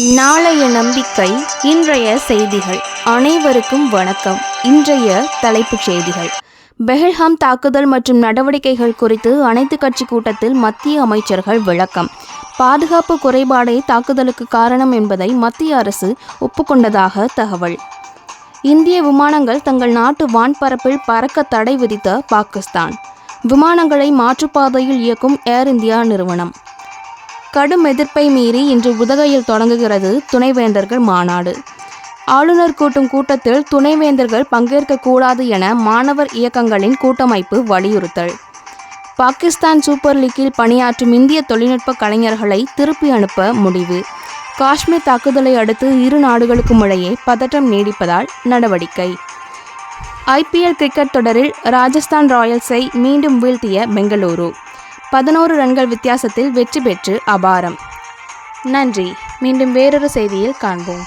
நாளைய நம்பிக்கை. இன்றைய செய்திகள். அனைவருக்கும் வணக்கம். இன்றைய தலைப்புச் செய்திகள். பெஹல்காம் தாக்குதல் மற்றும் நடவடிக்கைகள் குறித்து அனைத்து கட்சி கூட்டத்தில் மத்திய அமைச்சர்கள் விளக்கம். பாதுகாப்பு குறைபாடே தாக்குதலுக்கு காரணம் என்பதை மத்திய அரசு ஒப்புக்கொண்டதாக தகவல். இந்திய விமானங்கள் தங்கள் நாட்டு வான்பரப்பில் பறக்க தடை விதித்த பாகிஸ்தான். விமானங்களை மாற்றுப்பாதையில் இயக்கும் ஏர் இந்தியா நிறுவனம். கடும் எதிர்ப்பை மீறி இன்று உதகையில் தொடங்குகிறது துணைவேந்தர்கள் மாநாடு. ஆளுநர் கூட்டும் கூட்டத்தில் துணைவேந்தர்கள் பங்கேற்கக்கூடாது என மாணவர் இயக்கங்களின் கூட்டமைப்பு வலியுறுத்தல். பாகிஸ்தான் சூப்பர் லீக்கில் பணியாற்றும் இந்திய தொழில்நுட்ப கலைஞர்களை திருப்பி அனுப்ப முடிவு. காஷ்மீர் தாக்குதலை அடுத்து இரு நாடுகளுக்கும் இடையே பதற்றம் நீடிப்பதால் நடவடிக்கை. IPL கிரிக்கெட் தொடரில் ராஜஸ்தான் ராயல்ஸை மீண்டும் வீழ்த்திய பெங்களூரு 11 ரன்கள் வித்தியாசத்தில் வெற்றி பெற்று அபாரம். நன்றி. மீண்டும் வேறொரு செய்தியில் காண்போம்.